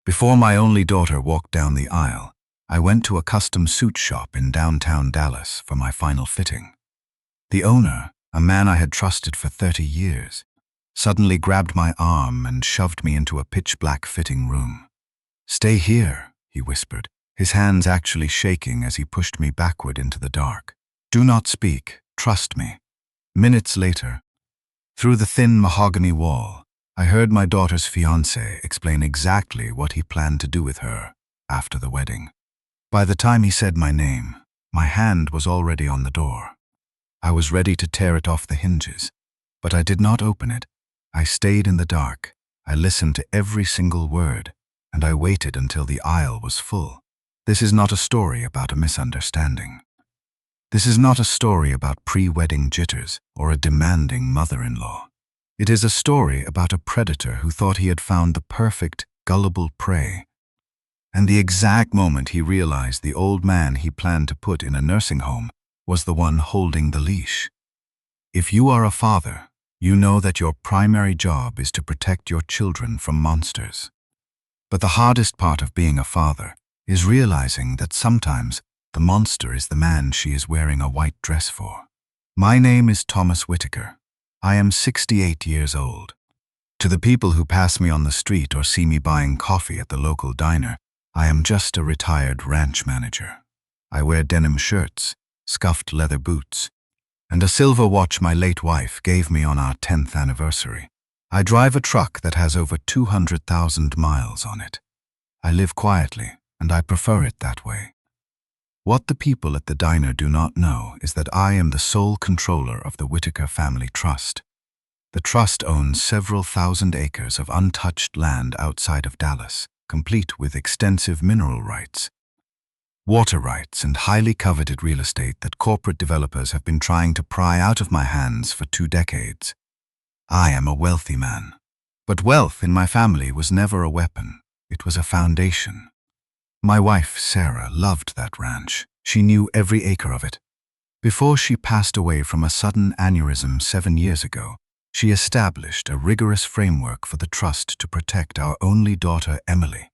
Before my only daughter walked down the aisle, I went to a custom suit shop in downtown Dallas for my final fitting. The owner, a man I had trusted for 30 years, suddenly grabbed my arm and shoved me into a pitch-black fitting room. "Stay here," he whispered, his hands actually shaking as he pushed me backward into the dark. "Do not speak, trust me." Minutes later, through the thin mahogany wall, I heard my daughter's fiancé explain exactly what he planned to do with her after the wedding. By the time he said my name, my hand was already on the door. I was ready to tear it off the hinges, but I did not open it. I stayed in the dark. I listened to every single word, and I waited until the aisle was full. This is not a story about a misunderstanding. This is not a story about pre-wedding jitters or a demanding mother-in-law. It is a story about a predator who thought he had found the perfect, gullible prey. And the exact moment he realized the old man he planned to put in a nursing home was the one holding the leash. If you are a father, you know that your primary job is to protect your children from monsters. But the hardest part of being a father is realizing that sometimes the monster is the man she is wearing a white dress for. My name is Thomas Whitaker. I am 68 years old. To the people who pass me on the street or see me buying coffee at the local diner, I am just a retired ranch manager. I wear denim shirts, scuffed leather boots, and a silver watch my late wife gave me on our 10th anniversary. I drive a truck that has over 200,000 miles on it. I live quietly, and I prefer it that way. What the people at the diner do not know is that I am the sole controller of the Whitaker Family Trust. The trust owns several thousand acres of untouched land outside of Dallas, complete with extensive mineral rights, water rights, and highly coveted real estate that corporate developers have been trying to pry out of my hands for 2 decades. I am a wealthy man. But wealth in my family was never a weapon. It was a foundation. My wife, Sarah, loved that ranch. She knew every acre of it. Before she passed away from a sudden aneurysm 7 years ago, she established a rigorous framework for the trust to protect our only daughter, Emily.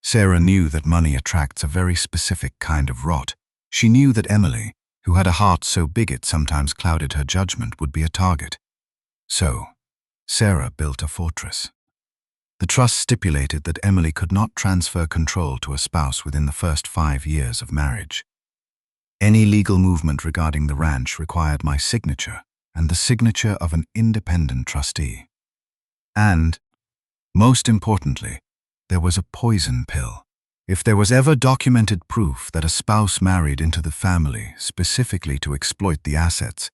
Sarah knew that money attracts a very specific kind of rot. She knew that Emily, who had a heart so big it sometimes clouded her judgment, would be a target. So, Sarah built a fortress. The trust stipulated that Emily could not transfer control to a spouse within the first 5 years of marriage. Any legal movement regarding the ranch required my signature and the signature of an independent trustee. And, most importantly, there was a poison pill. If there was ever documented proof that a spouse married into the family specifically to exploit the assets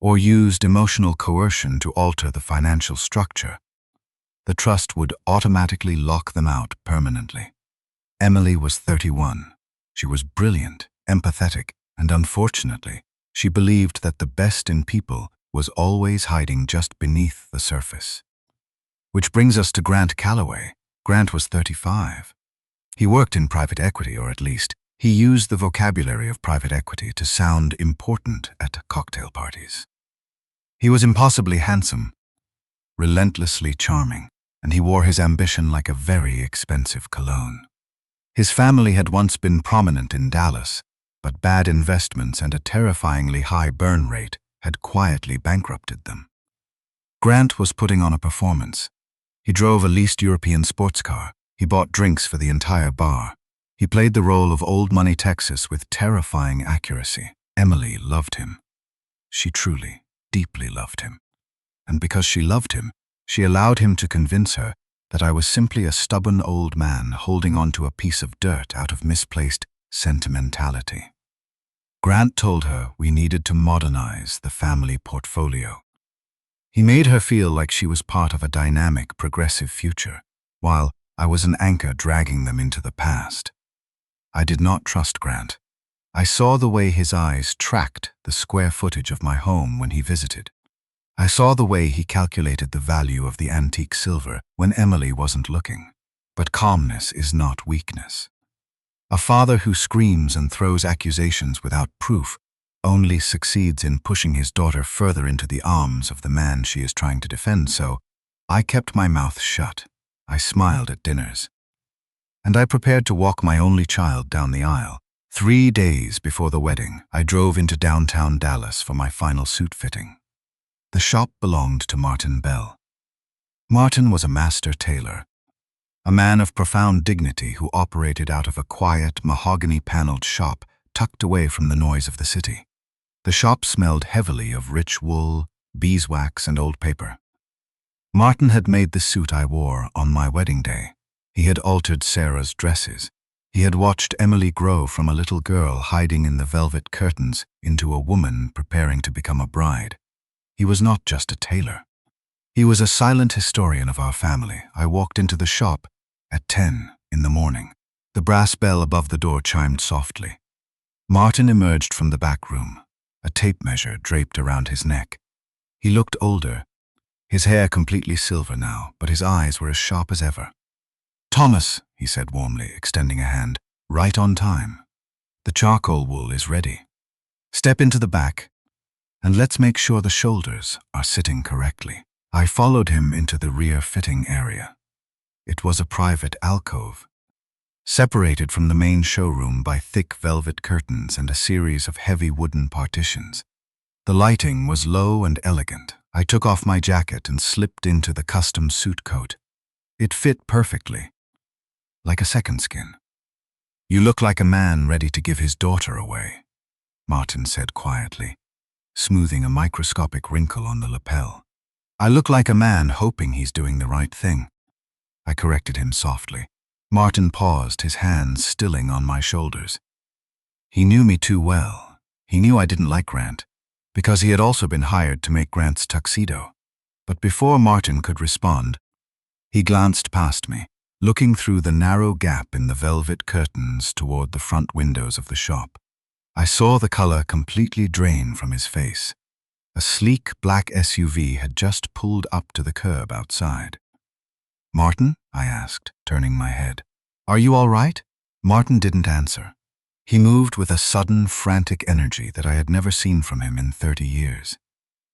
or used emotional coercion to alter the financial structure, the trust would automatically lock them out permanently. Emily was 31. She was brilliant, empathetic, and unfortunately, she believed that the best in people was always hiding just beneath the surface. Which brings us to Grant Calloway. Grant was 35. He worked in private equity, or at least, he used the vocabulary of private equity to sound important at cocktail parties. He was impossibly handsome, relentlessly charming, and he wore his ambition like a very expensive cologne. His family had once been prominent in Dallas, but bad investments and a terrifyingly high burn rate had quietly bankrupted them. Grant was putting on a performance. He drove a leased European sports car. He bought drinks for the entire bar. He played the role of Old Money Texas with terrifying accuracy. Emily loved him. She truly, deeply loved him. And because she loved him, she allowed him to convince her that I was simply a stubborn old man holding on to a piece of dirt out of misplaced sentimentality. Grant told her we needed to modernize the family portfolio. He made her feel like she was part of a dynamic, progressive future, while I was an anchor dragging them into the past. I did not trust Grant. I saw the way his eyes tracked the square footage of my home when he visited. I saw the way he calculated the value of the antique silver when Emily wasn't looking. But calmness is not weakness. A father who screams and throws accusations without proof only succeeds in pushing his daughter further into the arms of the man she is trying to defend, so I kept my mouth shut. I smiled at dinners. and I prepared to walk my only child down the aisle. 3 days before the wedding, I drove into downtown Dallas for my final suit fitting. The shop belonged to Martin Bell. Martin was a master tailor, a man of profound dignity who operated out of a quiet, mahogany-paneled shop tucked away from the noise of the city. The shop smelled heavily of rich wool, beeswax, and old paper. Martin had made the suit I wore on my wedding day. He had altered Sarah's dresses. He had watched Emily grow from a little girl hiding in the velvet curtains into a woman preparing to become a bride. He was not just a tailor. He was a silent historian of our family. I walked into the shop at 10 in the morning. The brass bell above the door chimed softly. Martin emerged from the back room, a tape measure draped around his neck. He looked older, his hair completely silver now, but his eyes were as sharp as ever. "Thomas," he said warmly, extending a hand, "right on time. The charcoal wool is ready. Step into the back, and let's make sure the shoulders are sitting correctly." I followed him into the rear fitting area. It was a private alcove, separated from the main showroom by thick velvet curtains and a series of heavy wooden partitions. The lighting was low and elegant. I took off my jacket and slipped into the custom suit coat. It fit perfectly, like a second skin. "You look like a man ready to give his daughter away," Martin said quietly, smoothing a microscopic wrinkle on the lapel. "I look like a man hoping he's doing the right thing," I corrected him softly. Martin paused, his hands stilling on my shoulders. He knew me too well. He knew I didn't like Grant, because he had also been hired to make Grant's tuxedo. But before Martin could respond, he glanced past me, looking through the narrow gap in the velvet curtains toward the front windows of the shop. I saw the color completely drain from his face. A sleek black SUV had just pulled up to the curb outside. "Martin?" I asked, turning my head. "Are you all right?" Martin didn't answer. He moved with a sudden, frantic energy that I had never seen from him in 30 years.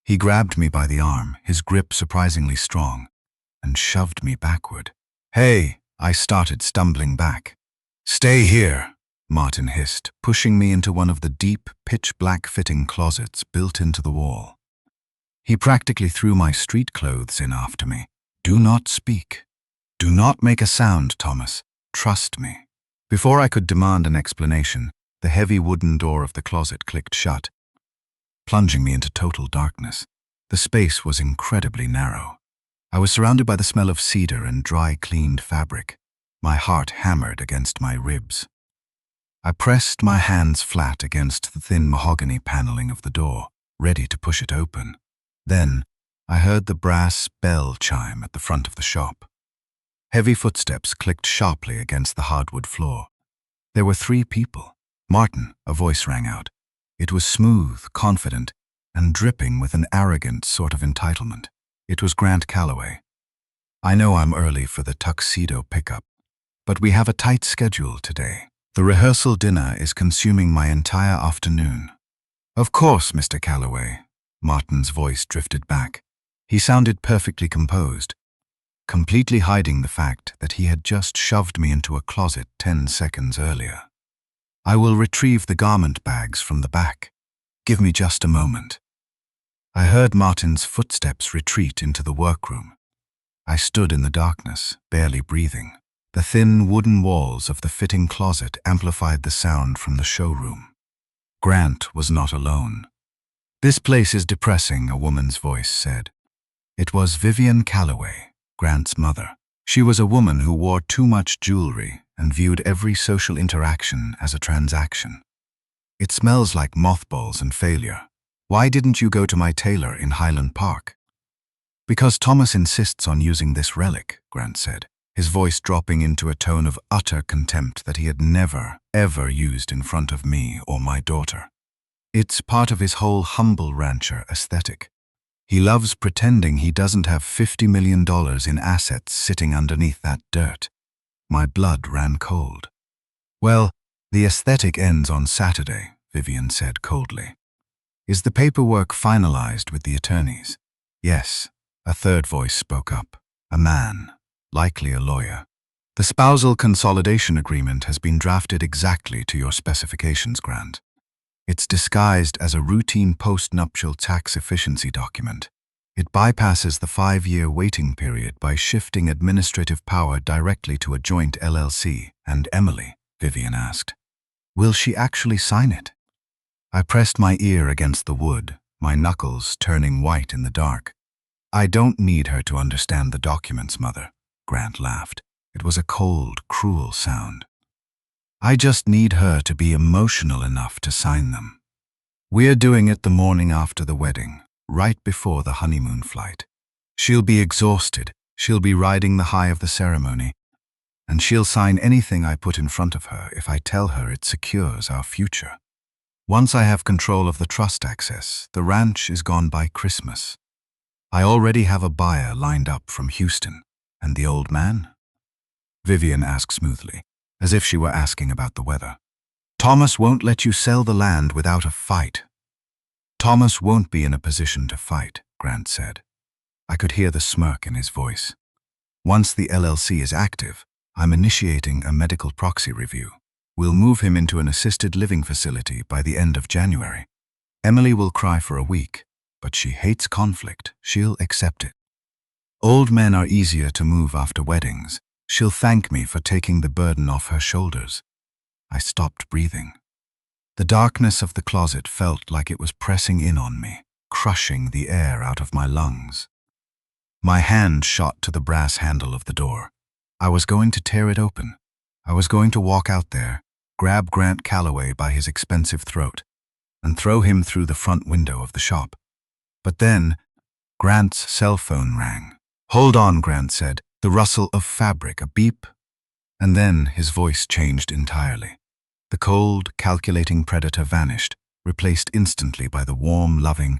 He grabbed me by the arm, his grip surprisingly strong, and shoved me backward. "Hey!" I started, stumbling back. "Stay here," Martin hissed, pushing me into one of the deep, pitch-black fitting closets built into the wall. He practically threw my street clothes in after me. "Do not speak. Do not make a sound, Thomas. Trust me." Before I could demand an explanation, the heavy wooden door of the closet clicked shut, plunging me into total darkness. The space was incredibly narrow. I was surrounded by the smell of cedar and dry-cleaned fabric. My heart hammered against my ribs. I pressed my hands flat against the thin mahogany paneling of the door, ready to push it open. Then, I heard the brass bell chime at the front of the shop. Heavy footsteps clicked sharply against the hardwood floor. There were 3 people. "Martin," a voice rang out. It was smooth, confident, and dripping with an arrogant sort of entitlement. It was Grant Calloway. "I know I'm early for the tuxedo pickup, but we have a tight schedule today. The rehearsal dinner is consuming my entire afternoon." "Of course, Mr. Calloway." Martin's voice drifted back. He sounded perfectly composed, completely hiding the fact that he had just shoved me into a closet 10 seconds earlier. "I will retrieve the garment bags from the back. Give me just a moment." I heard Martin's footsteps retreat into the workroom. I stood in the darkness, barely breathing. The thin wooden walls of the fitting closet amplified the sound from the showroom. Grant was not alone. "This place is depressing," a woman's voice said. It was Vivian Calloway, Grant's mother. She was a woman who wore too much jewelry and viewed every social interaction as a transaction. "It smells like mothballs and failure. Why didn't you go to my tailor in Highland Park?" "Because Thomas insists on using this relic," Grant said, his voice dropping into a tone of utter contempt that he had never, ever used in front of me or my daughter. "It's part of his whole humble rancher aesthetic. He loves pretending he doesn't have $50 million in assets sitting underneath that dirt." My blood ran cold. "Well, the aesthetic ends on Saturday," Vivian said coldly. "Is the paperwork finalized with the attorneys?" "Yes," a third voice spoke up. A man, likely a lawyer. The spousal consolidation agreement has been drafted exactly to your specifications, Grant. It's disguised as a routine post-nuptial tax efficiency document. It bypasses the 5-year waiting period by shifting administrative power directly to a joint LLC. And Emily, Vivian asked, will she actually sign it? I pressed my ear against the wood, my knuckles turning white in the dark. I don't need her to understand the documents, Mother, Grant laughed. It was a cold, cruel sound. I just need her to be emotional enough to sign them. We're doing it the morning after the wedding, right before the honeymoon flight. She'll be exhausted, she'll be riding the high of the ceremony, and she'll sign anything I put in front of her if I tell her it secures our future. Once I have control of the trust access, the ranch is gone by Christmas. I already have a buyer lined up from Houston. And the old man? Vivian asked smoothly, as if she were asking about the weather. Thomas won't let you sell the land without a fight. Thomas won't be in a position to fight, Grant said. I could hear the smirk in his voice. Once the LLC is active, I'm initiating a medical proxy review. We'll move him into an assisted living facility by the end of January. Emily will cry for a week, but she hates conflict. She'll accept it. Old men are easier to move after weddings. She'll thank me for taking the burden off her shoulders. I stopped breathing. The darkness of the closet felt like it was pressing in on me, crushing the air out of my lungs. My hand shot to the brass handle of the door. I was going to tear it open. I was going to walk out there, grab Grant Calloway by his expensive throat, and throw him through the front window of the shop. But then, Grant's cell phone rang. Hold on, Grant said, the rustle of fabric, a beep. And then his voice changed entirely. The cold, calculating predator vanished, replaced instantly by the warm, loving,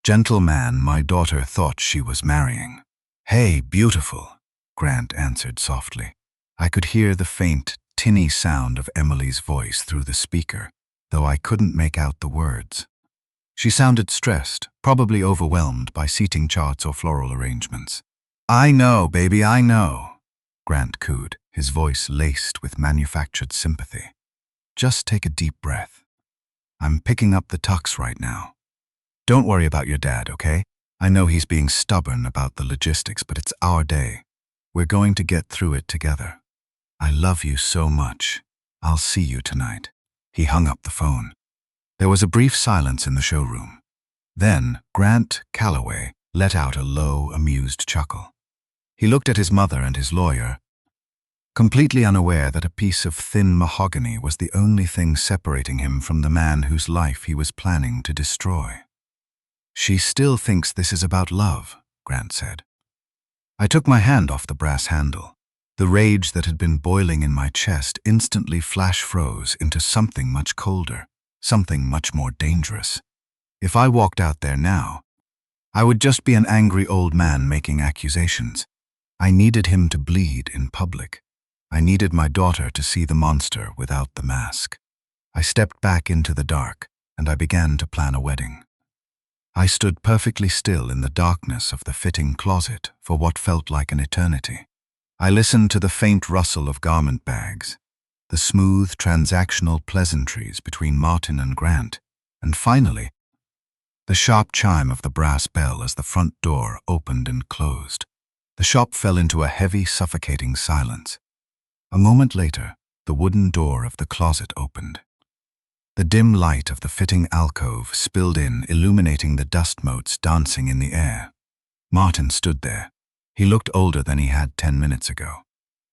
gentle man my daughter thought she was marrying. Hey, beautiful, Grant answered softly. I could hear the faint, tinny sound of Emily's voice through the speaker, though I couldn't make out the words. She sounded stressed, probably overwhelmed by seating charts or floral arrangements. I know, baby, I know, Grant cooed, his voice laced with manufactured sympathy. Just take a deep breath. I'm picking up the tux right now. Don't worry about your dad, okay? I know he's being stubborn about the logistics, but it's our day. We're going to get through it together. I love you so much. I'll see you tonight. He hung up the phone. There was a brief silence in the showroom. Then Grant Calloway let out a low, amused chuckle. He looked at his mother and his lawyer, completely unaware that a piece of thin mahogany was the only thing separating him from the man whose life he was planning to destroy. She still thinks this is about love, Grant said. I took my hand off the brass handle. The rage that had been boiling in my chest instantly flash-froze into something much colder, something much more dangerous. If I walked out there now, I would just be an angry old man making accusations. I needed him to bleed in public. I needed my daughter to see the monster without the mask. I stepped back into the dark, and I began to plan a wedding. I stood perfectly still in the darkness of the fitting closet for what felt like an eternity. I listened to the faint rustle of garment bags, the smooth transactional pleasantries between Martin and Grant, and finally, the sharp chime of the brass bell as the front door opened and closed. The shop fell into a heavy, suffocating silence. A moment later, the wooden door of the closet opened. The dim light of the fitting alcove spilled in, illuminating the dust motes dancing in the air. Martin stood there. He looked older than he had 10 minutes ago.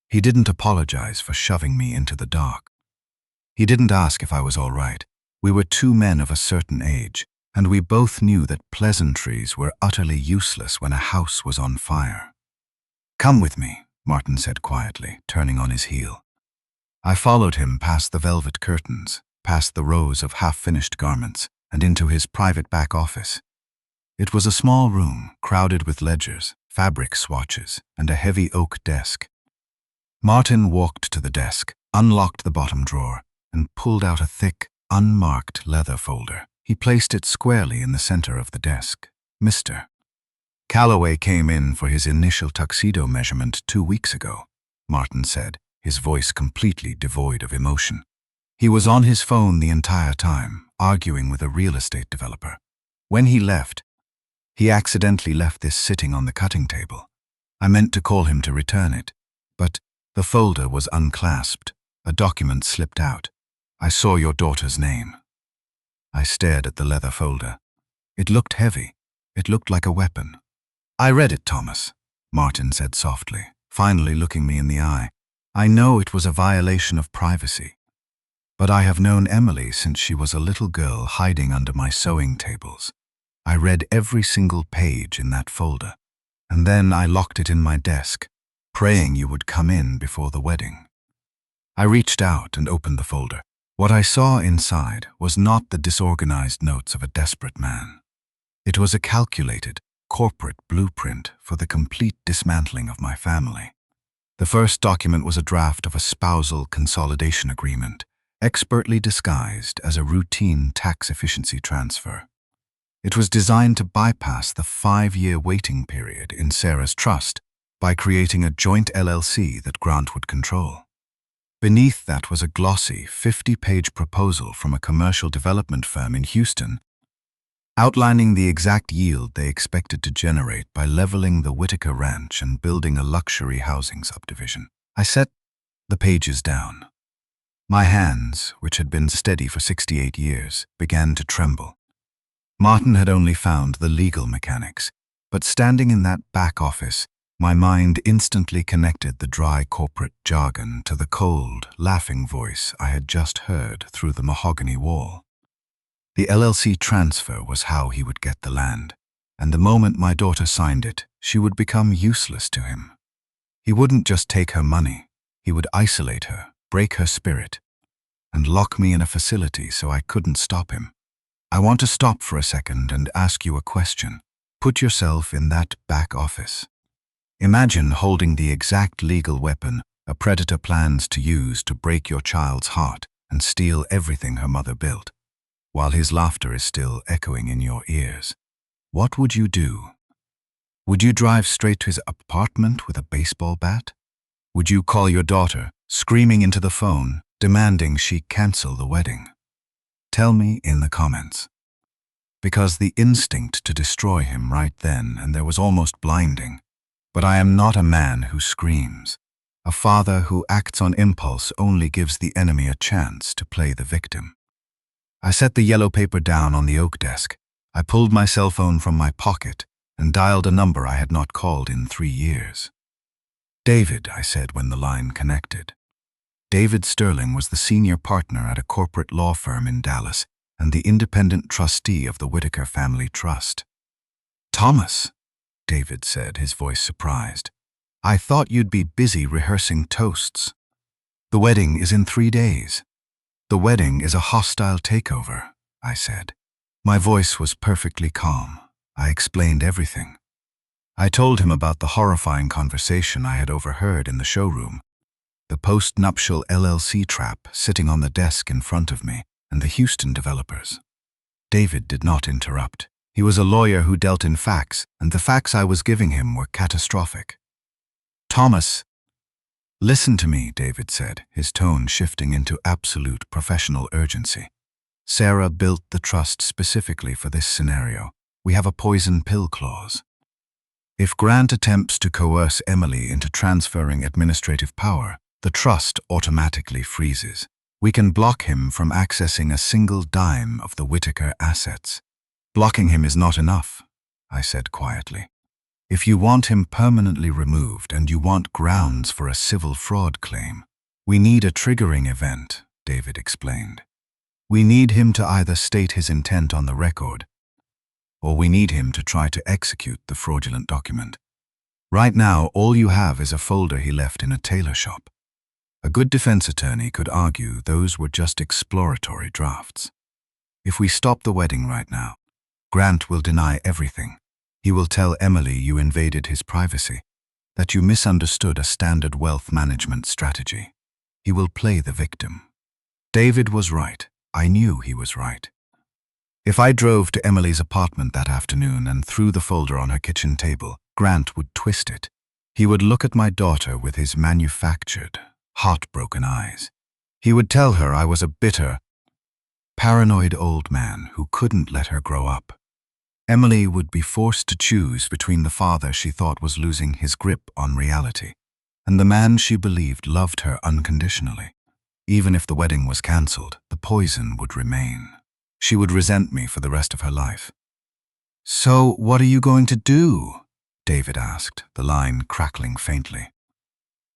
He didn't apologize for shoving me into the dark. He didn't ask if I was all right. We were two men of a certain age, and we both knew that pleasantries were utterly useless when a house was on fire. Come with me, Martin said quietly, turning on his heel. I followed him past the velvet curtains, past the rows of half-finished garments, and into his private back office. It was a small room, crowded with ledgers, fabric swatches, and a heavy oak desk. Martin walked to the desk, unlocked the bottom drawer, and pulled out a thick, unmarked leather folder. He placed it squarely in the center of the desk. Mr. Calloway came in for his initial tuxedo measurement 2 weeks ago. Martin said, his voice completely devoid of emotion. He was on his phone the entire time, arguing with a real estate developer. When he left, he accidentally left this sitting on the cutting table. I meant to call him to return it, but the folder was unclasped. A document slipped out. I saw your daughter's name. I stared at the leather folder. It looked heavy. It looked like a weapon. I read it, Thomas, Martin said softly, finally looking me in the eye. I know it was a violation of privacy, but I have known Emily since she was a little girl hiding under my sewing tables. I read every single page in that folder, and then I locked it in my desk, praying you would come in before the wedding. I reached out and opened the folder. What I saw inside was not the disorganized notes of a desperate man. It was a calculated, corporate blueprint for the complete dismantling of my family. The first document was a draft of a spousal consolidation agreement, expertly disguised as a routine tax efficiency transfer. It was designed to bypass the 5-year waiting period in Sarah's trust by creating a joint LLC that Grant would control. Beneath that was a glossy 50-page proposal from a commercial development firm in Houston, outlining the exact yield they expected to generate by leveling the Whitaker ranch and building a luxury housing subdivision. I set the pages down. My hands, which had been steady for 68 years, began to tremble. Martin had only found the legal mechanics, but standing in that back office, my mind instantly connected the dry corporate jargon to the cold, laughing voice I had just heard through the mahogany wall. The LLC transfer was how he would get the land, and the moment my daughter signed it, she would become useless to him. He wouldn't just take her money, he would isolate her, break her spirit, and lock me in a facility so I couldn't stop him. I want to stop for a second and ask you a question. Put yourself in that back office. Imagine holding the exact legal weapon a predator plans to use to break your child's heart and steal everything her mother built, while his laughter is still echoing in your ears. What would you do? Would you drive straight to his apartment with a baseball bat? Would you call your daughter, screaming into the phone, demanding she cancel the wedding? Tell me in the comments. Because the instinct to destroy him right then and there was almost blinding. But I am not a man who screams. A father who acts on impulse only gives the enemy a chance to play the victim. I set the yellow paper down on the oak desk. I pulled my cell phone from my pocket and dialed a number I had not called in 3 years. David, I said when the line connected. David Sterling was the senior partner at a corporate law firm in Dallas and the independent trustee of the Whitaker Family Trust. Thomas, David said, his voice surprised. I thought you'd be busy rehearsing toasts. The wedding is in 3 days. The wedding is a hostile takeover, I said. My voice was perfectly calm. I explained everything. I told him about the horrifying conversation I had overheard in the showroom, the post-nuptial LLC trap sitting on the desk in front of me, and the Houston developers. David did not interrupt. He was a lawyer who dealt in facts, and the facts I was giving him were catastrophic. Thomas, listen to me, David said, his tone shifting into absolute professional urgency. Sarah built the trust specifically for this scenario. We have a poison pill clause. If Grant attempts to coerce Emily into transferring administrative power, the trust automatically freezes. We can block him from accessing a single dime of the Whitaker assets. Blocking him is not enough, I said quietly. If you want him permanently removed and you want grounds for a civil fraud claim, we need a triggering event, David explained. We need him to either state his intent on the record, or we need him to try to execute the fraudulent document. Right now, all you have is a folder he left in a tailor shop. A good defense attorney could argue those were just exploratory drafts. If we stop the wedding right now, Grant will deny everything. He will tell Emily you invaded his privacy, that you misunderstood a standard wealth management strategy. He will play the victim. David was right. I knew he was right. If I drove to Emily's apartment that afternoon and threw the folder on her kitchen table, Grant would twist it. He would look at my daughter with his manufactured, heartbroken eyes. He would tell her I was a bitter, paranoid old man who couldn't let her grow up. Emily would be forced to choose between the father she thought was losing his grip on reality and the man she believed loved her unconditionally. Even if the wedding was cancelled, the poison would remain. She would resent me for the rest of her life. "So what are you going to do?" David asked, the line crackling faintly.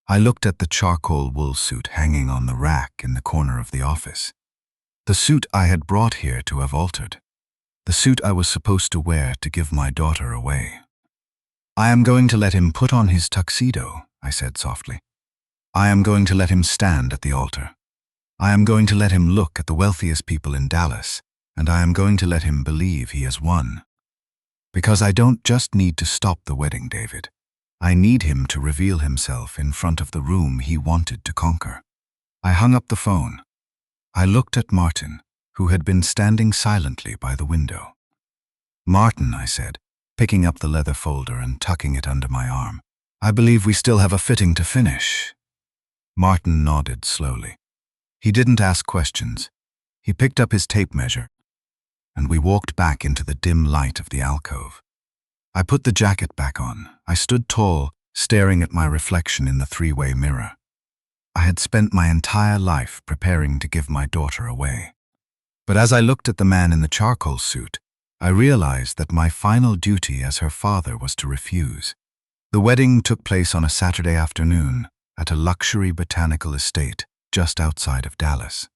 I looked at the charcoal wool suit hanging on the rack in the corner of the office. The suit I had brought here to have altered. The suit I was supposed to wear to give my daughter away. "I am going to let him put on his tuxedo," I said softly. "I am going to let him stand at the altar. I am going to let him look at the wealthiest people in Dallas, and I am going to let him believe he has won. Because I don't just need to stop the wedding, David. I need him to reveal himself in front of the room he wanted to conquer." I hung up the phone. I looked at Martin, who had been standing silently by the window. "Martin," I said, picking up the leather folder and tucking it under my arm, "I believe we still have a fitting to finish." Martin nodded slowly. He didn't ask questions. He picked up his tape measure, and we walked back into the dim light of the alcove. I put the jacket back on. I stood tall, staring at my reflection in the three-way mirror. I had spent my entire life preparing to give my daughter away. But as I looked at the man in the charcoal suit, I realized that my final duty as her father was to refuse. The wedding took place on a Saturday afternoon at a luxury botanical estate just outside of Dallas.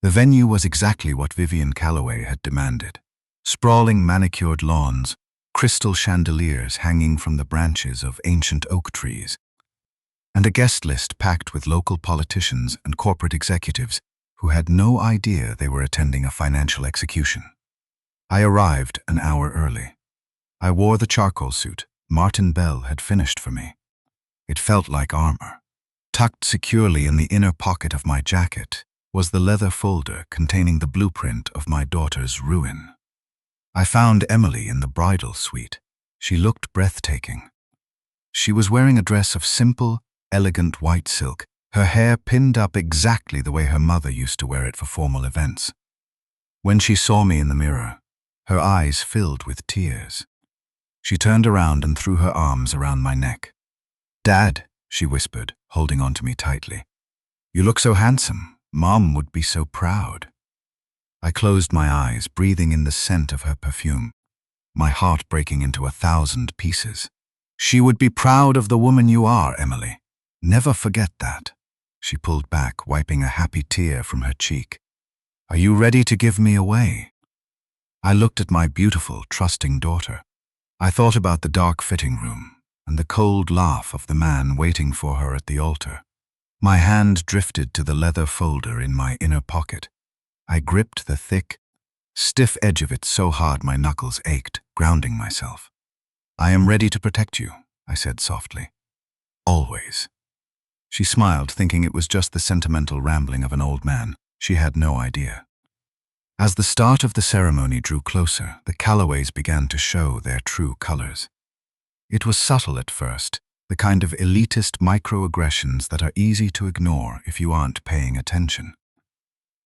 The venue was exactly what Vivian Calloway had demanded. Sprawling manicured lawns, crystal chandeliers hanging from the branches of ancient oak trees, and a guest list packed with local politicians and corporate executives who had no idea they were attending a financial execution. I arrived an hour early. I wore the charcoal suit Martin Bell had finished for me. It felt like armor. Tucked securely in the inner pocket of my jacket was the leather folder containing the blueprint of my daughter's ruin. I found Emily in the bridal suite. She looked breathtaking. She was wearing a dress of simple, elegant white silk, her hair pinned up exactly the way her mother used to wear it for formal events. When she saw me in the mirror, her eyes filled with tears. She turned around and threw her arms around my neck. "Dad," she whispered, holding on to me tightly. "You look so handsome. Mom would be so proud." I closed my eyes, breathing in the scent of her perfume, my heart breaking into 1,000 pieces. "She would be proud of the woman you are, Emily. Never forget that." She pulled back, wiping a happy tear from her cheek. "Are you ready to give me away?" I looked at my beautiful, trusting daughter. I thought about the dark fitting room and the cold laugh of the man waiting for her at the altar. My hand drifted to the leather folder in my inner pocket. I gripped the thick, stiff edge of it so hard my knuckles ached, grounding myself. "I am ready to protect you," I said softly. "Always." She smiled, thinking it was just the sentimental rambling of an old man. She had no idea. As the start of the ceremony drew closer, the Calloways began to show their true colors. It was subtle at first, the kind of elitist microaggressions that are easy to ignore if you aren't paying attention.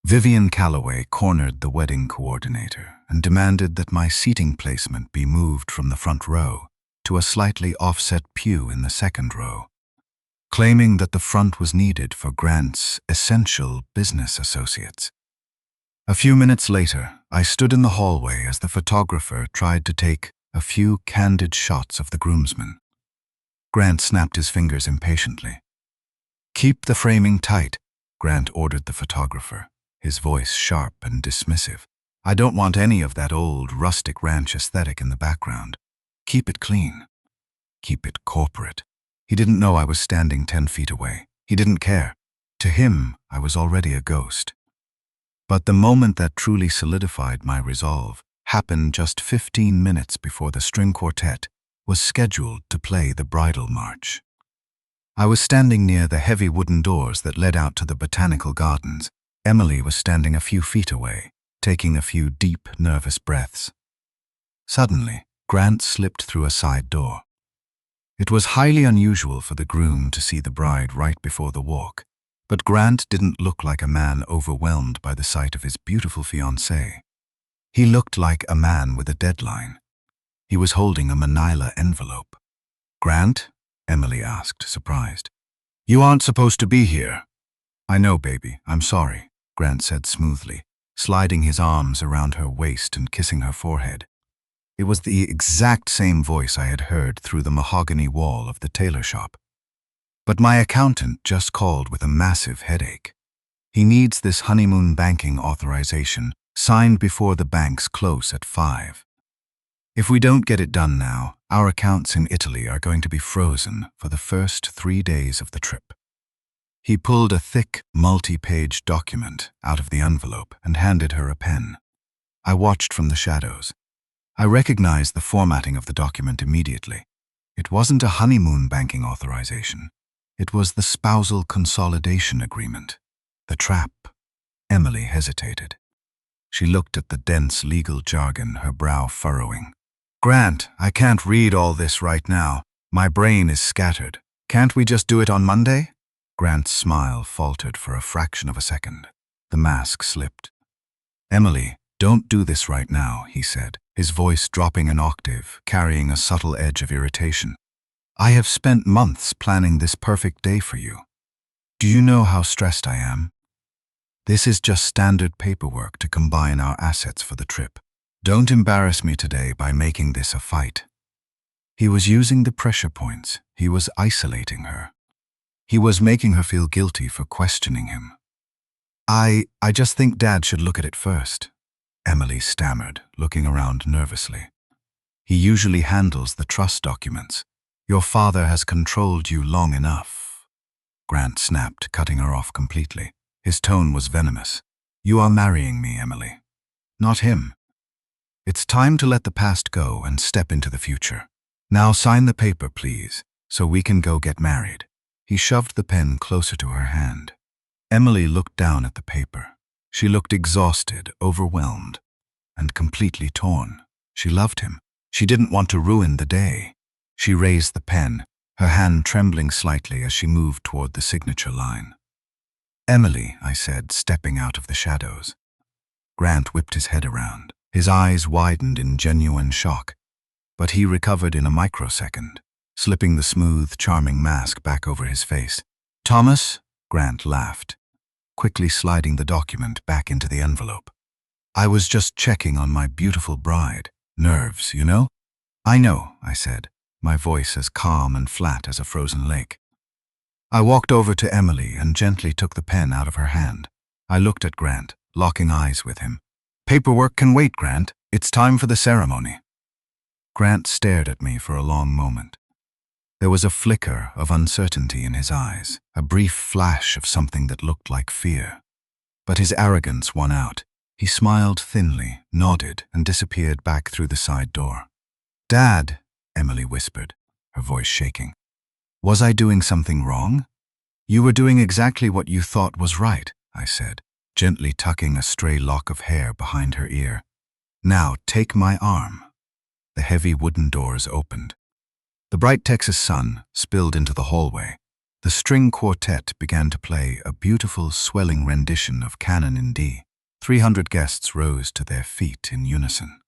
Vivian Calloway cornered the wedding coordinator and demanded that my seating placement be moved from the front row to a slightly offset pew in the second row, claiming that the front was needed for Grant's essential business associates. A few minutes later, I stood in the hallway as the photographer tried to take a few candid shots of the groomsmen. Grant snapped his fingers impatiently. "Keep the framing tight," Grant ordered the photographer, his voice sharp and dismissive. "I don't want any of that old, rustic ranch aesthetic in the background. Keep it clean. Keep it corporate." He didn't know I was standing 10 feet away. He didn't care. To him, I was already a ghost. But the moment that truly solidified my resolve happened just 15 minutes before the string quartet was scheduled to play the bridal march. I was standing near the heavy wooden doors that led out to the botanical gardens. Emily was standing a few feet away, taking a few deep, nervous breaths. Suddenly, Grant slipped through a side door. It was highly unusual for the groom to see the bride right before the walk, but Grant didn't look like a man overwhelmed by the sight of his beautiful fiancée. He looked like a man with a deadline. He was holding a manila envelope. "Grant?" Emily asked, surprised. "You aren't supposed to be here." "I know, baby. I'm sorry," Grant said smoothly, sliding his arms around her waist and kissing her forehead. It was the exact same voice I had heard through the mahogany wall of the tailor shop. "But my accountant just called with a massive headache. He needs this honeymoon banking authorization signed before the banks close at 5. If we don't get it done now, our accounts in Italy are going to be frozen for the first 3 days of the trip." He pulled a thick, multi-page document out of the envelope and handed her a pen. I watched from the shadows. I recognized the formatting of the document immediately. It wasn't a honeymoon banking authorization. It was the spousal consolidation agreement. The trap. Emily hesitated. She looked at the dense legal jargon, her brow furrowing. "Grant, I can't read all this right now. My brain is scattered. Can't we just do it on Monday?" Grant's smile faltered for a fraction of a second. The mask slipped. "Emily, don't do this right now," he said, his voice dropping an octave, carrying a subtle edge of irritation. "I have spent months planning this perfect day for you. Do you know how stressed I am? This is just standard paperwork to combine our assets for the trip. Don't embarrass me today by making this a fight." He was using the pressure points. He was isolating her. He was making her feel guilty for questioning him. I just think Dad should look at it first," Emily stammered, looking around nervously. "He usually handles the trust documents. Your father has controlled you long enough." Grant snapped, cutting her off completely. His tone was venomous. "You are marrying me, Emily. Not him. It's time to let the past go and step into the future. Now sign the paper, please, so we can go get married." He shoved the pen closer to her hand. Emily looked down at the paper. She looked exhausted, overwhelmed, and completely torn. She loved him. She didn't want to ruin the day. She raised the pen, her hand trembling slightly as she moved toward the signature line. "Emily," I said, stepping out of the shadows. Grant whipped his head around. His eyes widened in genuine shock, but he recovered in a microsecond, slipping the smooth, charming mask back over his face. "Thomas?" Grant laughed, quickly sliding the document back into the envelope. "I was just checking on my beautiful bride. Nerves, you know?" "I know," I said, my voice as calm and flat as a frozen lake. I walked over to Emily and gently took the pen out of her hand. I looked at Grant, locking eyes with him. "Paperwork can wait, Grant. It's time for the ceremony." Grant stared at me for a long moment. There was a flicker of uncertainty in his eyes, a brief flash of something that looked like fear. But his arrogance won out. He smiled thinly, nodded, and disappeared back through the side door. "Dad," Emily whispered, her voice shaking. "Was I doing something wrong?" "You were doing exactly what you thought was right," I said, gently tucking a stray lock of hair behind her ear. "Now take my arm." The heavy wooden doors opened. The bright Texas sun spilled into the hallway. The string quartet began to play a beautiful, swelling rendition of Canon in D. 300 guests rose to their feet in unison.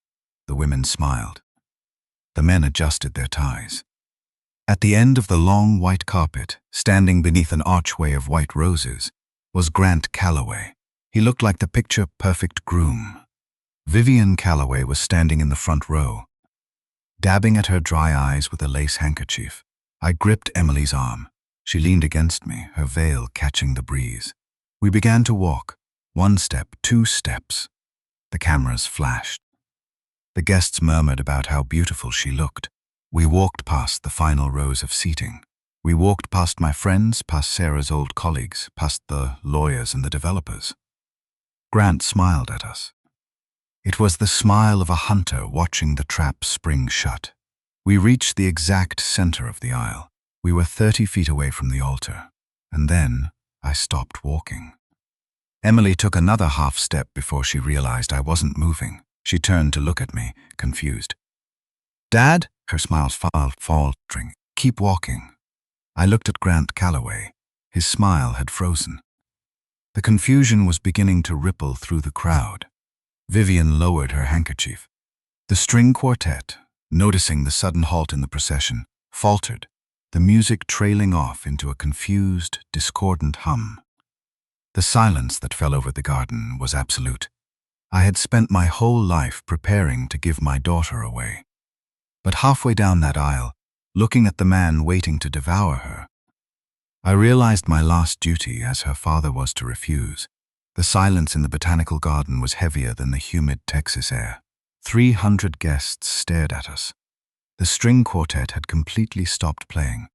The women smiled. The men adjusted their ties. At the end of the long white carpet, standing beneath an archway of white roses, was Grant Calloway. He looked like the picture-perfect groom. Vivian Calloway was standing in the front row, dabbing at her dry eyes with a lace handkerchief. I gripped Emily's arm. She leaned against me, her veil catching the breeze. We began to walk. 1 step, 2 steps. The cameras flashed. The guests murmured about how beautiful she looked. We walked past the final rows of seating. We walked past my friends, past Sarah's old colleagues, past the lawyers and the developers. Grant smiled at us. It was the smile of a hunter watching the trap spring shut. We reached the exact center of the aisle. We were 30 feet away from the altar. And then I stopped walking. Emily took another half step before she realized I wasn't moving. She turned to look at me, confused. "Dad?" Her smile faltering. Keep walking. I looked at Grant Calloway. His smile had frozen. The confusion was beginning to ripple through the crowd. Vivian lowered her handkerchief. The string quartet, noticing the sudden halt in the procession, faltered, the music trailing off into a confused, discordant hum. The silence that fell over the garden was absolute. I had spent my whole life preparing to give my daughter away. But halfway down that aisle, looking at the man waiting to devour her, I realized my last duty as her father was to refuse. The silence in the botanical garden was heavier than the humid Texas air. 300 guests stared at us. The string quartet had completely stopped playing.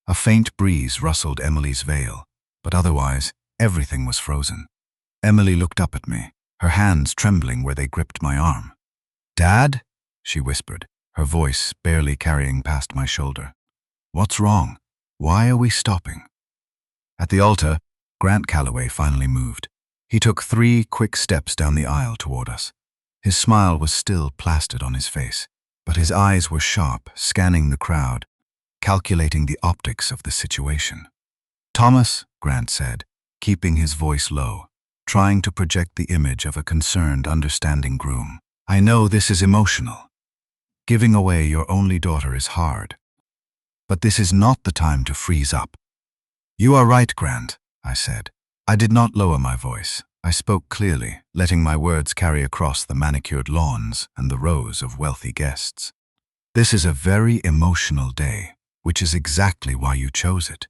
A faint breeze rustled Emily's veil, but otherwise, everything was frozen. Emily looked up at me, her hands trembling where they gripped my arm. "Dad?" she whispered, her voice barely carrying past my shoulder. "What's wrong? Why are we stopping?" At the altar, Grant Calloway finally moved. He took 3 quick steps down the aisle toward us. His smile was still plastered on his face, but his eyes were sharp, scanning the crowd, calculating the optics of the situation. "Thomas," Grant said, keeping his voice low, trying to project the image of a concerned, understanding groom. "I know this is emotional. Giving away your only daughter is hard. But this is not the time to freeze up." "You are right, Grant," I said. I did not lower my voice. I spoke clearly, letting my words carry across the manicured lawns and the rows of wealthy guests. "This is a very emotional day, which is exactly why you chose it."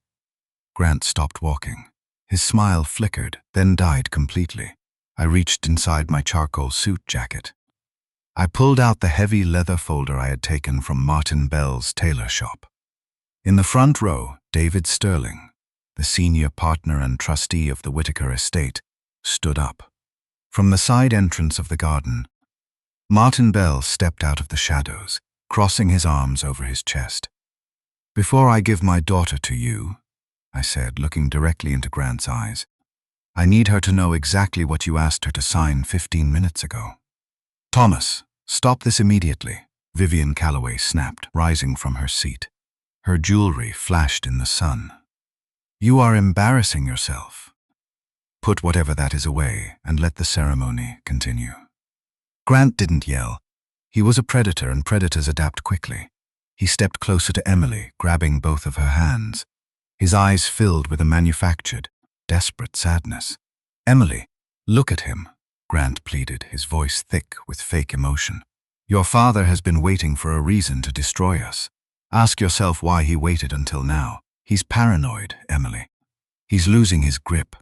Grant stopped walking. His smile flickered, then died completely. I reached inside my charcoal suit jacket. I pulled out the heavy leather folder I had taken from Martin Bell's tailor shop. In the front row, David Sterling, the senior partner and trustee of the Whitaker estate, stood up. From the side entrance of the garden, Martin Bell stepped out of the shadows, crossing his arms over his chest. "Before I give my daughter to you," I said, looking directly into Grant's eyes, "I need her to know exactly what you asked her to sign 15 minutes ago." "Thomas, stop this immediately," Vivian Calloway snapped, rising from her seat. Her jewelry flashed in the sun. "You are embarrassing yourself. Put whatever that is away and let the ceremony continue." Grant didn't yell. He was a predator, and predators adapt quickly. He stepped closer to Emily, grabbing both of her hands. His eyes filled with a manufactured, desperate sadness. "Emily, look at him," Grant pleaded, his voice thick with fake emotion. "Your father has been waiting for a reason to destroy us. Ask yourself why he waited until now. He's paranoid, Emily. He's losing his grip.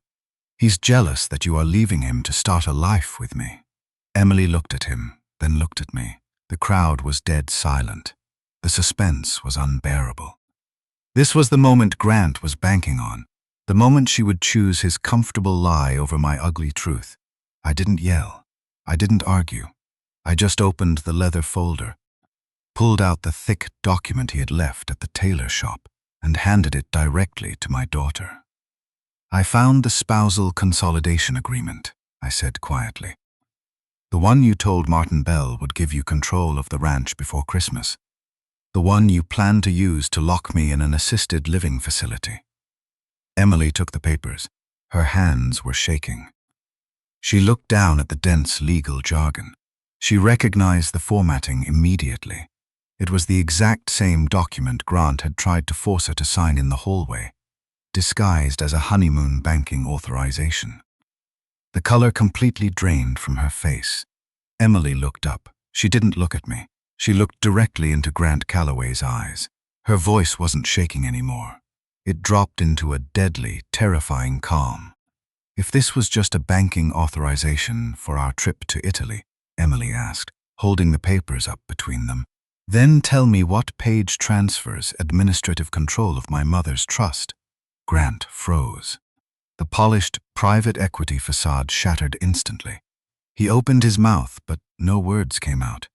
He's jealous that you are leaving him to start a life with me." Emily looked at him, then looked at me. The crowd was dead silent. The suspense was unbearable. This was the moment Grant was banking on, the moment she would choose his comfortable lie over my ugly truth. I didn't yell. I didn't argue. I just opened the leather folder, pulled out the thick document he had left at the tailor shop, and handed it directly to my daughter. "I found the spousal consolidation agreement," I said quietly. "The one you told Martin Bell would give you control of the ranch before Christmas. The one you planned to use to lock me in an assisted living facility." Emily took the papers. Her hands were shaking. She looked down at the dense legal jargon. She recognized the formatting immediately. It was the exact same document Grant had tried to force her to sign in the hallway, disguised as a honeymoon banking authorization. The color completely drained from her face. Emily looked up. She didn't look at me. She looked directly into Grant Calloway's eyes. Her voice wasn't shaking anymore. It dropped into a deadly, terrifying calm. "If this was just a banking authorization for our trip to Italy," Emily asked, holding the papers up between them, "then tell me what page transfers administrative control of my mother's trust." Grant froze. The polished, private equity facade shattered instantly. He opened his mouth, but no words came out.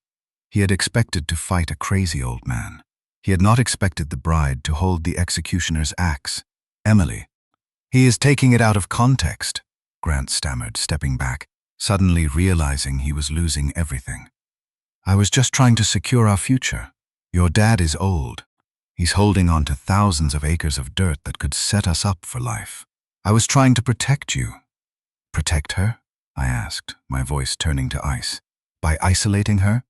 He had expected to fight a crazy old man. He had not expected the bride to hold the executioner's axe. "Emily." "He is taking it out of context," Grant stammered, stepping back, suddenly realizing he was losing everything. "I was just trying to secure our future. Your dad is old. He's holding on to thousands of acres of dirt that could set us up for life. I was trying to protect you." "Protect her?" I asked, my voice turning to ice. "By isolating her?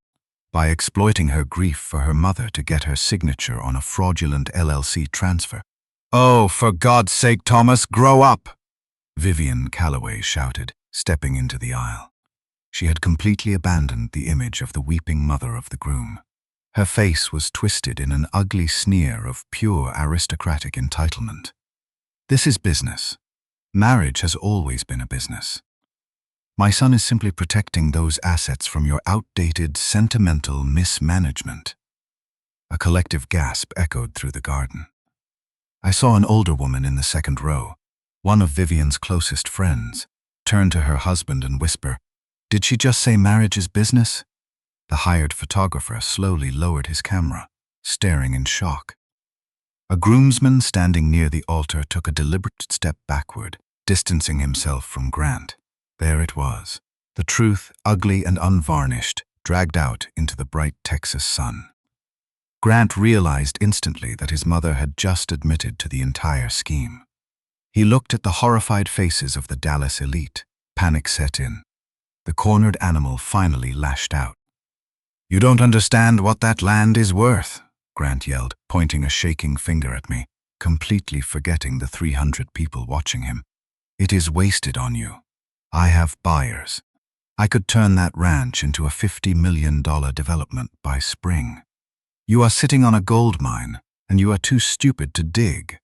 By exploiting her grief for her mother to get her signature on a fraudulent LLC transfer?" "Oh, for God's sake, Thomas, grow up!" Vivian Calloway shouted, stepping into the aisle. She had completely abandoned the image of the weeping mother of the groom. Her face was twisted in an ugly sneer of pure aristocratic entitlement. "This is business. Marriage has always been a business. My son is simply protecting those assets from your outdated, sentimental mismanagement." A collective gasp echoed through the garden. I saw an older woman in the second row, one of Vivian's closest friends, turn to her husband and whisper, "Did she just say marriage is business?" The hired photographer slowly lowered his camera, staring in shock. A groomsman standing near the altar took a deliberate step backward, distancing himself from Grant. There it was, the truth, ugly and unvarnished, dragged out into the bright Texas sun. Grant realized instantly that his mother had just admitted to the entire scheme. He looked at the horrified faces of the Dallas elite. Panic set in. The cornered animal finally lashed out. "You don't understand what that land is worth," Grant yelled, pointing a shaking finger at me, completely forgetting the 300 people watching him. "It is wasted on you. I have buyers. I could turn that ranch into a $50 million development by spring. You are sitting on a gold mine, and you are too stupid to dig."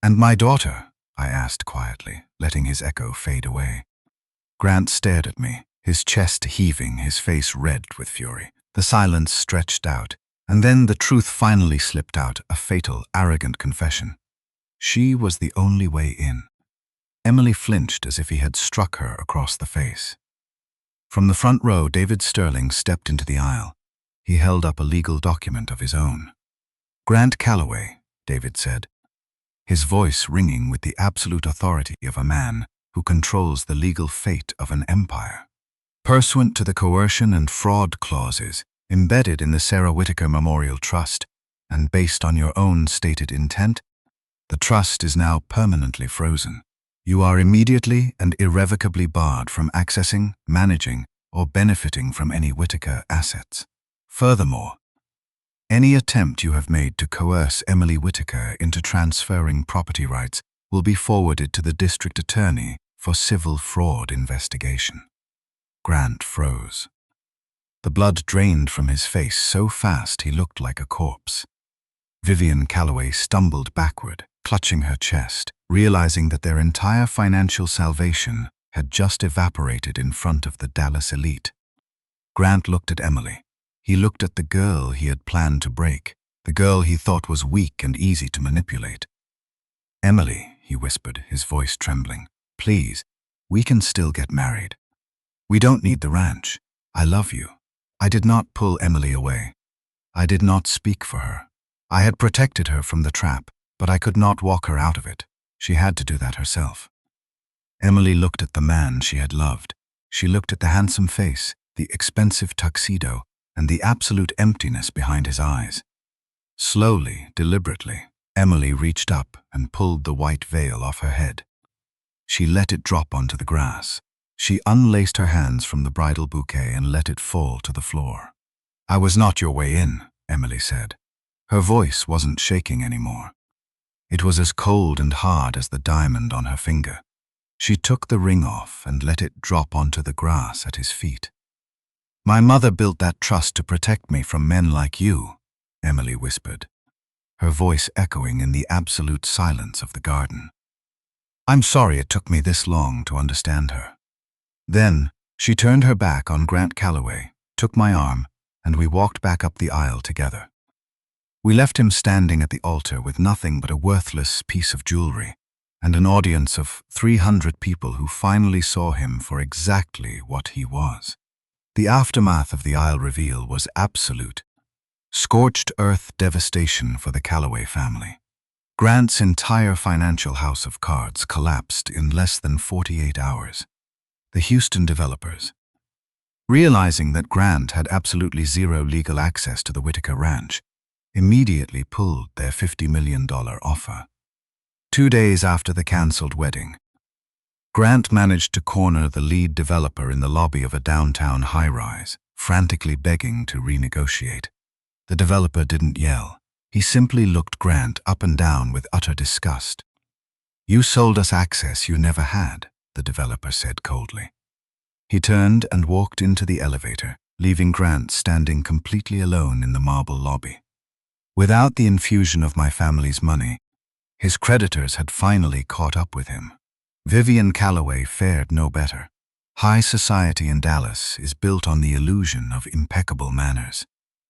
"And my daughter?" I asked quietly, letting his echo fade away. Grant stared at me, his chest heaving, his face red with fury. The silence stretched out, and then the truth finally slipped out, a fatal, arrogant confession. She was the only way in. Emily flinched as if he had struck her across the face. From the front row, David Sterling stepped into the aisle. He held up a legal document of his own. "Grant Calloway," David said, his voice ringing with the absolute authority of a man who controls the legal fate of an empire. "Pursuant to the coercion and fraud clauses embedded in the Sarah Whitaker Memorial Trust, and based on your own stated intent, the trust is now permanently frozen. You are immediately and irrevocably barred from accessing, managing, or benefiting from any Whitaker assets. Furthermore, any attempt you have made to coerce Emily Whitaker into transferring property rights will be forwarded to the district attorney for civil fraud investigation." Grant froze. The blood drained from his face so fast he looked like a corpse. Vivian Calloway stumbled backward, clutching her chest, realizing that their entire financial salvation had just evaporated in front of the Dallas elite. Grant looked at Emily. He looked at the girl he had planned to break, the girl he thought was weak and easy to manipulate. "Emily," he whispered, his voice trembling, "please, we can still get married. We don't need the ranch. I love you. I did not pull Emily away. I did not speak for her. I had protected her from the trap, but I could not walk her out of it. She had to do that herself." Emily looked at the man she had loved. She looked at the handsome face, the expensive tuxedo, and the absolute emptiness behind his eyes. Slowly, deliberately, Emily reached up and pulled the white veil off her head. She let it drop onto the grass. She unlaced her hands from the bridal bouquet and let it fall to the floor. "I was not your way in," Emily said. Her voice wasn't shaking anymore. It was as cold and hard as the diamond on her finger. She took the ring off and let it drop onto the grass at his feet. "My mother built that trust to protect me from men like you," Emily whispered, her voice echoing in the absolute silence of the garden. "I'm sorry it took me this long to understand her." Then, she turned her back on Grant Calloway, took my arm, and we walked back up the aisle together. We left him standing at the altar with nothing but a worthless piece of jewelry, and an audience of 300 people who finally saw him for exactly what he was. The aftermath of the aisle reveal was absolute. Scorched earth devastation for the Calloway family. Grant's entire financial house of cards collapsed in less than 48 hours. The Houston developers, realizing that Grant had absolutely zero legal access to the Whitaker ranch, immediately pulled their $50 million offer. 2 days after the cancelled wedding, Grant managed to corner the lead developer in the lobby of a downtown high-rise, frantically begging to renegotiate. The developer didn't yell. He simply looked Grant up and down with utter disgust. "You sold us access you never had," the developer said coldly. He turned and walked into the elevator, leaving Grant standing completely alone in the marble lobby. Without the infusion of my family's money, his creditors had finally caught up with him. Vivian Calloway fared no better. High society in Dallas is built on the illusion of impeccable manners.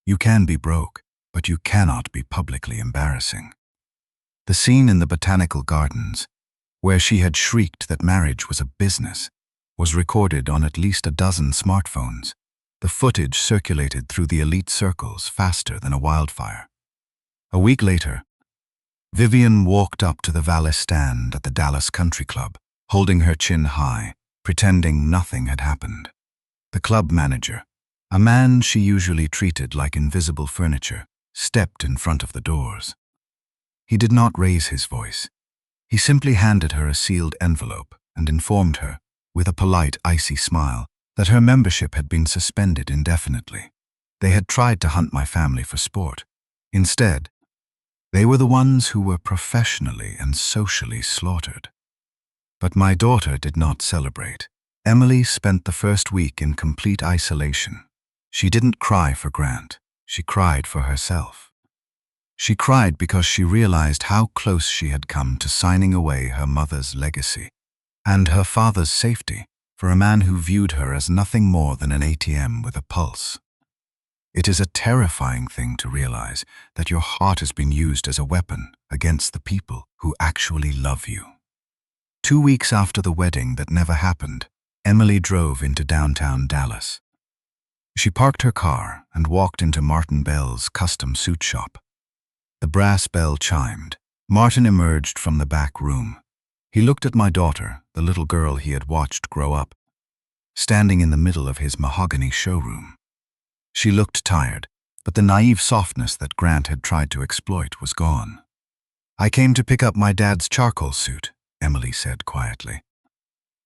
You can be broke, but you cannot be publicly embarrassing. The scene in the Botanical Gardens, where she had shrieked that marriage was a business, was recorded on at least a dozen smartphones. The footage circulated through the elite circles faster than a wildfire. A week later, Vivian walked up to the valet stand at the Dallas Country Club, holding her chin high, pretending nothing had happened. The club manager, a man she usually treated like invisible furniture, stepped in front of the doors. He did not raise his voice. He simply handed her a sealed envelope and informed her, with a polite, icy smile, that her membership had been suspended indefinitely. They had tried to hunt my family for sport. Instead, they were the ones who were professionally and socially slaughtered. But my daughter did not celebrate. Emily spent the first week in complete isolation. She didn't cry for Grant. She cried for herself. She cried because she realized how close she had come to signing away her mother's legacy and her father's safety for a man who viewed her as nothing more than an ATM with a pulse. It is a terrifying thing to realize that your heart has been used as a weapon against the people who actually love you. 2 weeks after the wedding that never happened, Emily drove into downtown Dallas. She parked her car and walked into Martin Bell's custom suit shop. The brass bell chimed. Martin emerged from the back room. He looked at my daughter, the little girl he had watched grow up, standing in the middle of his mahogany showroom. She looked tired, but the naive softness that Grant had tried to exploit was gone. "I came to pick up my dad's charcoal suit," Emily said quietly.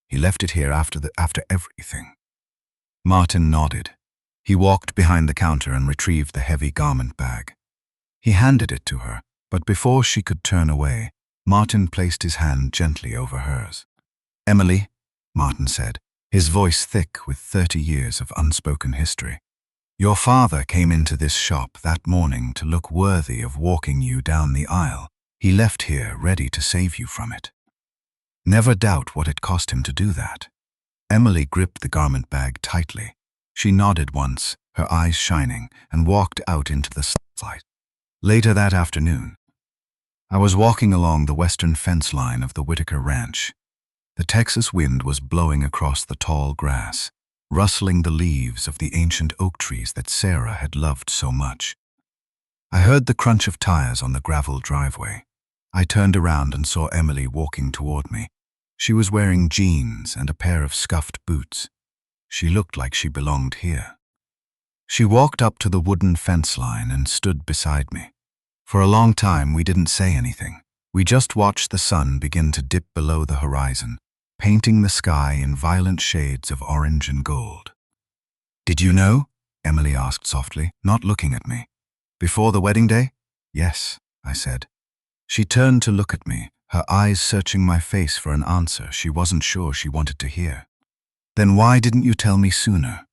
"He left it here after everything." Martin nodded. He walked behind the counter and retrieved the heavy garment bag. He handed it to her, but before she could turn away, Martin placed his hand gently over hers. "Emily," Martin said, his voice thick with 30 years of unspoken history, "your father came into this shop that morning to look worthy of walking you down the aisle. He left here ready to save you from it. Never doubt what it cost him to do that." Emily gripped the garment bag tightly. She nodded once, her eyes shining, and walked out into the sunlight. Later that afternoon, I was walking along the western fence line of the Whitaker ranch. The Texas wind was blowing across the tall grass, rustling the leaves of the ancient oak trees that Sarah had loved so much. I heard the crunch of tires on the gravel driveway. I turned around and saw Emily walking toward me. She was wearing jeans and a pair of scuffed boots. She looked like she belonged here. She walked up to the wooden fence line and stood beside me. For a long time, we didn't say anything. We just watched the sun begin to dip below the horizon, painting the sky in violent shades of orange and gold. "Did you know?" Emily asked softly, not looking at me. "Before the wedding day?" "Yes," I said. She turned to look at me, her eyes searching my face for an answer she wasn't sure she wanted to hear. "Then why didn't you tell me sooner?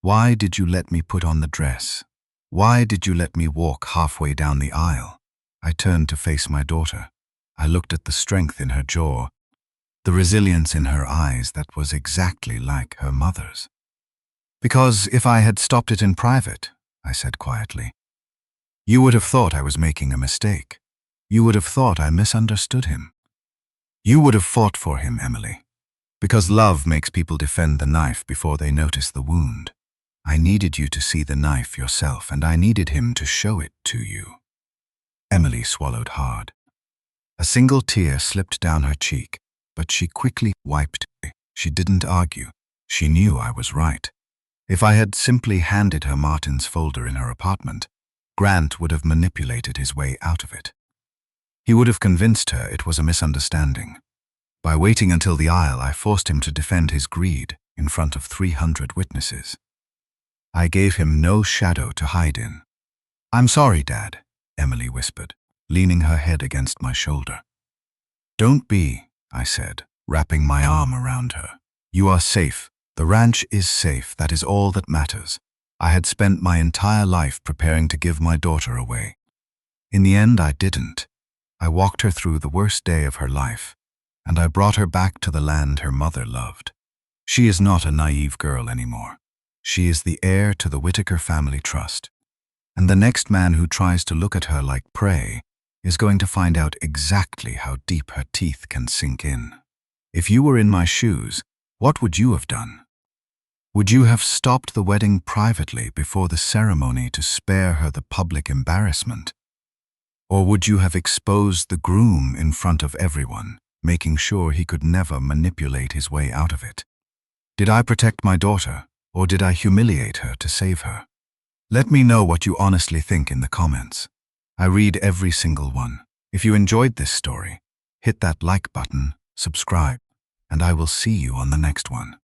Why did you let me put on the dress? Why did you let me walk halfway down the aisle?" I turned to face my daughter. I looked at the strength in her jaw, the resilience in her eyes that was exactly like her mother's. "Because if I had stopped it in private," I said quietly, "you would have thought I was making a mistake. You would have thought I misunderstood him. You would have fought for him, Emily. Because love makes people defend the knife before they notice the wound. I needed you to see the knife yourself, and I needed him to show it to you." Emily swallowed hard. A single tear slipped down her cheek, but she quickly wiped it. She didn't argue. She knew I was right. If I had simply handed her Martin's folder in her apartment, Grant would have manipulated his way out of it. He would have convinced her it was a misunderstanding. By waiting until the aisle, I forced him to defend his greed in front of 300 witnesses. I gave him no shadow to hide in. "I'm sorry, Dad," Emily whispered, leaning her head against my shoulder. "Don't be," I said, wrapping my arm around her. "You are safe. The ranch is safe. That is all that matters. I had spent my entire life preparing to give my daughter away. In the end, I didn't. I walked her through the worst day of her life, and I brought her back to the land her mother loved. She is not a naive girl anymore. She is the heir to the Whitaker family trust. And the next man who tries to look at her like prey is going to find out exactly how deep her teeth can sink in. If you were in my shoes, what would you have done? Would you have stopped the wedding privately before the ceremony to spare her the public embarrassment? Or would you have exposed the groom in front of everyone, making sure he could never manipulate his way out of it? Did I protect my daughter, or did I humiliate her to save her? Let me know what you honestly think in the comments. I read every single one. If you enjoyed this story, hit that like button, subscribe, and I will see you on the next one.